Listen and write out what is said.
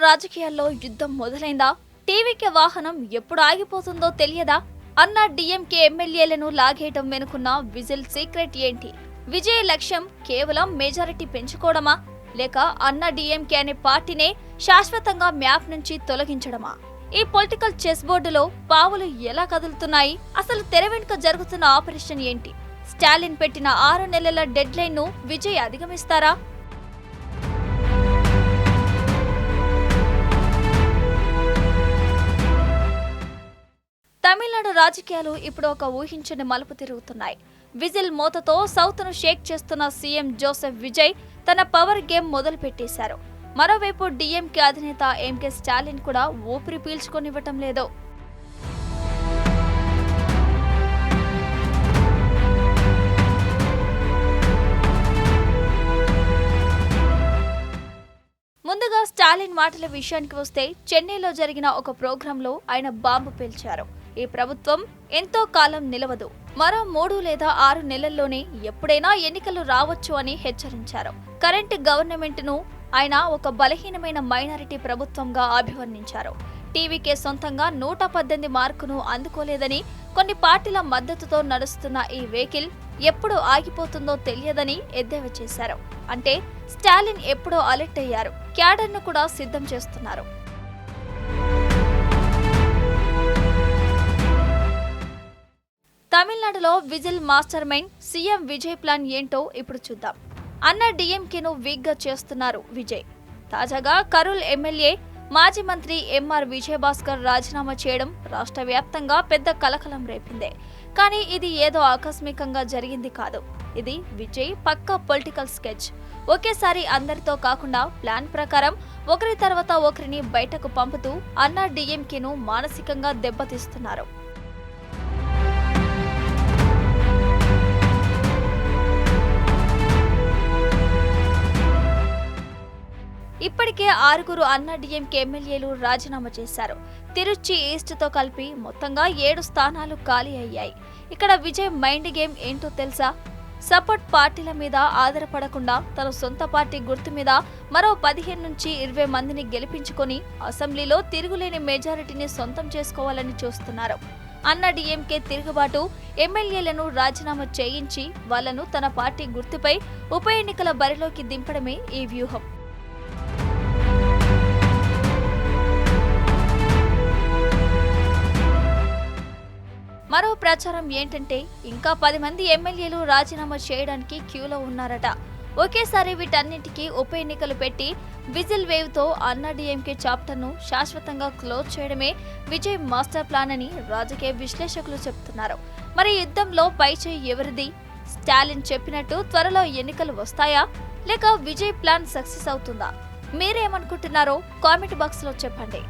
రాజకీయాల్లో యుద్ధం మొదలైందా? టీవీకి వాహనం ఎప్పుడు ఆగిపోతుందో తెలియదా? అన్న డీఎంకే ఎమ్మెల్యేలను లాగేయటం వెనుకున్న విజిల్ సీక్రెట్ ఏంటి? విజయ్ లక్ష్యం కేవలం మెజారిటీ పెంచుకోవడమా, లేక అన్న డీఎంకే అనే పార్టీనే శాశ్వతంగా మ్యాప్ నుంచి తొలగించడమా? ఈ పొలిటికల్ చెస్ బోర్డులో పావులు ఎలా కదులుతున్నాయి? అసలు తెర వెనుక జరుగుతున్న ఆపరేషన్ ఏంటి? స్టాలిన్ పెట్టిన 6 నెలల డెడ్ లైన్ ను విజయ్ అధిగమిస్తారా? తమిళనాడు రాజకీయాలు ఇప్పుడు ఒక ఊహించని మలుపు తిరుగుతున్నాయి. విజిల్ మోతతో సౌత్ ను షేక్ చేస్తున్న సీఎం జోసెఫ్ విజయ్ తన పవర్ గేమ్ మొదలు పెట్టేశారు. మరోవైపు డీఎంకే అధినేత ఎంకే స్టాలిన్ కూడా ఊపిరి పీల్చుకొనివ్వటం లేదు. ముందుగా స్టాలిన్ మాటల విషయానికి వస్తే, చెన్నైలో జరిగిన ఒక ప్రోగ్రాంలో ఆయన బాంబు పేల్చారు. ఈ ప్రభుత్వం ఎంతో కాలం నిలవదు, మరో 3 లేదా 6 నెలల్లోనే ఎప్పుడైనా ఎన్నికలు రావచ్చు అని హెచ్చరించారు. కరెంట్ గవర్నమెంట్ ను ఆయన ఒక బలహీనమైన మైనారిటీ ప్రభుత్వంగా అభివర్ణించారు. టీవీకే సొంతంగా 118 మార్కును అందుకోలేదని, కొన్ని పార్టీల మద్దతుతో నడుస్తున్న ఈ వెహికల్ ఎప్పుడు ఆగిపోతుందో తెలియదని ఎద్దేవా చేశారు. అంటే స్టాలిన్ ఎప్పుడో అలర్ట్ అయ్యారు, క్యాడర్ ను కూడా సిద్ధం చేస్తున్నారు. తమిళనాడులో whistle master mind CM Vijay plan ఏంటో ఇప్పుడు చూద్దాం. అన్న డీఎంకేను వీక్ గా చేస్తున్నారు విజయ్. తాజాగా కరూల్ ఎమ్మెల్యే మాజీ మంత్రి ఎంఆర్ విజయభాస్కర్ రాజీనామా చేయడం రాష్ట్ర వ్యాప్తంగా పెద్ద కలకలం రేపిందే. కానీ ఇది ఏదో ఆకస్మికంగా జరిగింది కాదు. ఇది విజయ్ పక్కా పొలిటికల్ స్కెచ్. ఒకేసారి అందరితో కాకుండా ప్లాన్ ప్రకారం ఒకరి తర్వాత ఒకరిని బయటకు పంపుతూ అన్నా డీఎంకేను మానసికంగా దెబ్బతీస్తున్నారు. ఇప్పటికే 6 అన్నా డీఎంకే ఎమ్మెల్యేలు రాజీనామా చేశారు. తిరుచి ఈస్ట్ తో కలిపి మొత్తంగా 7 స్థానాలు ఖాళీ అయ్యాయి. ఇక్కడ విజయ్ మైండ్ గేమ్ ఏంటో తెలుసా? సపోర్ట్ పార్టీల మీద ఆధారపడకుండా తన సొంత పార్టీ గుర్తు మీద మరో 15 నుంచి 20 మందిని గెలిపించుకొని అసెంబ్లీలో తిరుగులేని మెజారిటీని సొంతం చేసుకోవాలని చూస్తున్నారు. అన్న డీఎంకే తిరుగుబాటు ఎమ్మెల్యేలను రాజీనామా చేయించి వాళ్లను తన పార్టీ గుర్తుపై ఉప ఎన్నికల బరిలోకి దింపడమే ఈ వ్యూహం. మరో ప్రచారం ఏంటంటే, ఇంకా 10 మంది ఎమ్మెల్యేలు రాజీనామా చేయడానికి క్యూలో ఉన్నారట. ఒకేసారి వీటన్నింటికీ ఉప ఎన్నికలు పెట్టి విజిల్ వేవ్ తో అన్నా డీఎంకే చాప్టర్ ను శాశ్వతంగా క్లోజ్ చేయడమే విజయ్ మాస్టర్ ప్లాన్ అని రాజకీయ విశ్లేషకులు చెబుతున్నారు. మరి యుద్ధంలో పైచేయి ఎవరిది? స్టాలిన్ చెప్పినట్టు త్వరలో ఎన్నికలు వస్తాయా, లేక విజయ్ ప్లాన్ సక్సెస్ అవుతుందా? మీరేమనుకుంటున్నారో కామెంట్ బాక్స్ లో చెప్పండి.